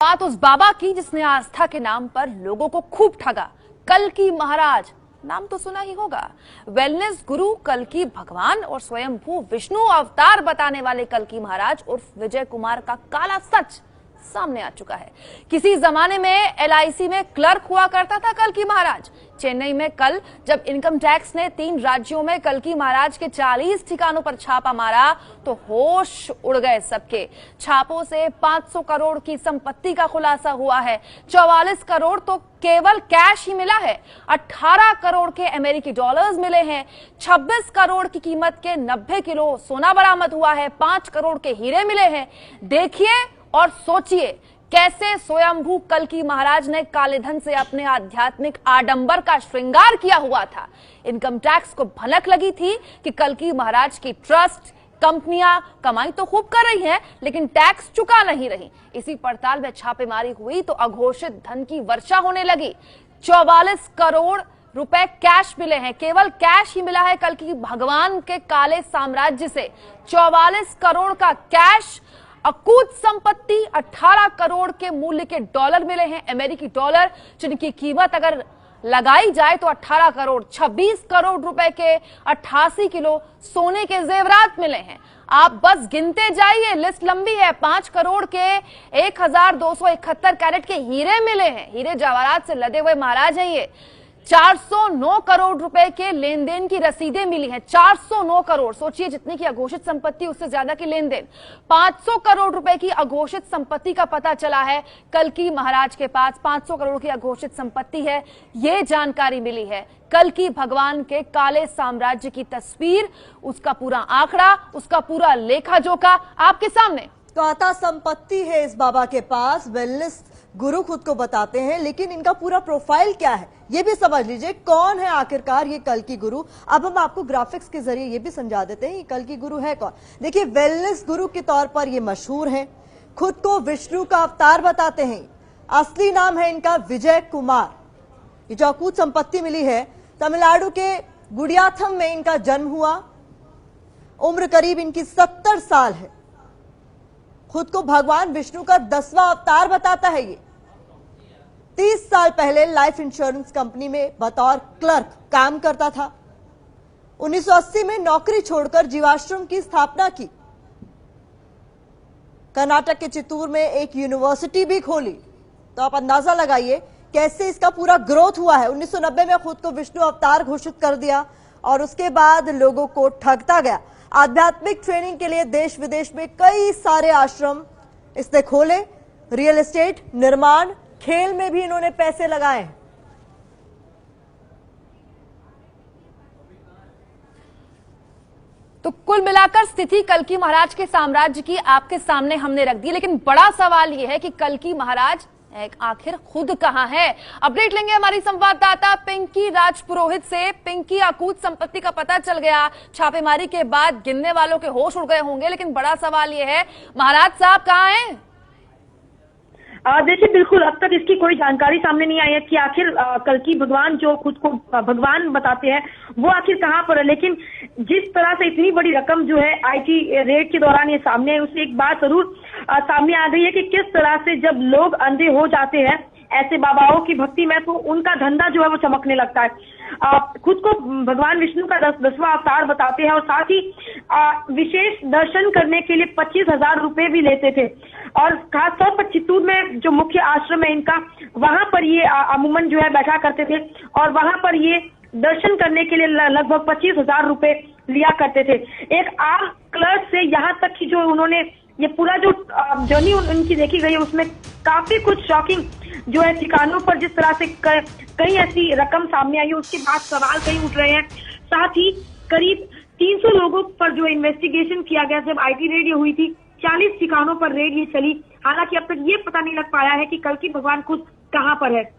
बात उस बाबा की जिसने आस्था के नाम पर लोगों को खूब ठगा। कल्की महाराज नाम तो सुना ही होगा। वेलनेस गुरु, कल्की भगवान और स्वयंभू विष्णु अवतार बताने वाले कल्की महाराज उर्फ विजय कुमार का काला सच सामने आ चुका है। किसी जमाने में LIC में क्लर्क हुआ करता था कल्की महाराज। चेन्नई में कल जब इनकम टैक्स ने 3 राज्यों में कल्की महाराज के 40 ठिकानों पर छापा मारा तो होश उड़ गए सबके। छापों से 500 करोड़ की संपत्ति का खुलासा हुआ है। 44 करोड़ तो केवल कैश ही मिला है। 18 करोड़ के अमेरिकी डॉलर्स मिले हैं। 26 करोड़ की कीमत के 90 किलो सोना बरामद हुआ है। 5 करोड़ के हीरे मिले हैं। देखिए और सोचिए कैसे स्वयंभू कल्की महाराज ने काले धन से अपने आध्यात्मिक आडंबर का श्रृंगार किया हुआ था। इनकम टैक्स को भनक लगी थी कि कल्की महाराज की ट्रस्ट कंपनियां कमाई तो खूब कर रही हैं, लेकिन टैक्स चुका नहीं रही। इसी पड़ताल में छापेमारी हुई तो अघोषित धन की वर्षा होने लगी। 44 करोड़ रुपए कैश मिले हैं। केवल कैश ही मिला है कल्की भगवान के काले साम्राज्य से। 44 करोड़ का कैश, अकूत संपत्ति, 18 करोड़ के मूल्य के डॉलर मिले हैं, अमेरिकी डॉलर, जिनकी कीमत अगर लगाई जाए तो 18 करोड़, 26 करोड़ रुपए के 88 किलो सोने के जेवरात मिले हैं। आप बस गिनते जाइए, लिस्ट लंबी है। 5 करोड़ के 1271 कैरेट के हीरे मिले हैं। हीरे जवाहरात से लदे हुए महाराज हैं ये। 409 करोड़ रुपए के लेन देन की रसीदें मिली हैं। 409 करोड़, सोचिए जितनी की अघोषित संपत्ति उससे ज्यादा की लेन देन। 500 करोड़ रुपए की अघोषित संपत्ति का पता चला है कल्की महाराज के पास। 500 करोड़ की अघोषित संपत्ति है, ये जानकारी मिली है। कल्की भगवान के काले साम्राज्य की तस्वीर, उसका पूरा आंकड़ा, उसका पूरा लेखा जोखा आपके सामने। तो आता संपत्ति है इस बाबा के पास, वेलनेस गुरु खुद को बताते हैं, लेकिन इनका पूरा प्रोफाइल क्या है ये भी समझ लीजिए। कौन है आखिरकार ये कल्की गुरु? अब हम आपको ग्राफिक्स के जरिए ये भी समझा देते हैं ये कल्की गुरु है कौन। देखिए, वेलनेस गुरु के तौर पर ये मशहूर हैं। खुद को विष्णु का अवतार बताते हैं। असली नाम है इनका विजय कुमार। ये जो अकूत संपत्ति मिली है, तमिलनाडु के गुडियाथम में इनका जन्म हुआ। उम्र करीब इनकी 70 साल है। खुद को भगवान विष्णु का 10वां अवतार बताता है ये। 30 साल पहले लाइफ इंश्योरेंस कंपनी में बतौर क्लर्क काम करता था। 1980 में नौकरी छोड़कर जीवाश्रम की स्थापना की। कर्नाटक के चित्तूर में एक यूनिवर्सिटी भी खोली। तो आप अंदाजा लगाइए कैसे इसका पूरा ग्रोथ हुआ है। 1990 में खुद को विष्णु अवतार घोषित कर दिया और उसके बाद लोगों को ठगता गया। आध्यात्मिक ट्रेनिंग के लिए देश विदेश में कई सारे आश्रम इसने खोले। रियल एस्टेट, निर्माण, खेल में भी इन्होंने पैसे लगाए। तो कुल मिलाकर स्थिति कल्की महाराज के साम्राज्य की आपके सामने हमने रख दी, लेकिन बड़ा सवाल यह है कि कल्की महाराज आखिर खुद कहां है। अपडेट लेंगे हमारी संवाददाता पिंकी राजपुरोहित से। पिंकी, अकूत संपत्ति का पता चल गया, छापेमारी के बाद गिनने वालों के होश उड़ गए होंगे, लेकिन बड़ा सवाल यह है महाराज साहब कहां हैं? देखिए, बिल्कुल अब तक इसकी कोई जानकारी सामने नहीं आई है कि आखिर कल्की भगवान जो खुद को भगवान बताते हैं वो आखिर कहाँ पर है। लेकिन जिस तरह से इतनी बड़ी रकम जो है IT रेड के दौरान ये सामने आई, उससे एक बात जरूर सामने आ गई है कि किस तरह से जब लोग अंधे हो जाते हैं ऐसे बाबाओं की भक्ति में, तो उनका धंधा जो है वो चमकने लगता है। खुद को भगवान विष्णु का 10वां अवतार बताते हैं और साथ ही विशेष दर्शन करने के लिए 25,000 रुपए भी लेते थे। और खासतौर पर चित्तूर में जो मुख्य आश्रम है इनका, वहां पर ये अमूमन जो है बैठा करते थे और वहां पर ये दर्शन करने के लिए लगभग 25,000 रुपए लिया करते थे। एक आम क्लर्क से यहाँ तक कि जो उन्होंने ये पूरा जो जर्नी उनकी देखी गई है उसमें काफी कुछ शॉकिंग जो है ठिकानों पर जिस तरह से कई ऐसी रकम सामने आई है, उसके बाद सवाल कई उठ रहे हैं। साथ ही करीब 300 लोगों पर जो इन्वेस्टिगेशन किया गया जब IT रेड हुई थी, 40 ठिकानों पर रेड ये चली। हालांकि अब तक ये पता नहीं लग पाया है कि कल्की भगवान खुद कहां पर है।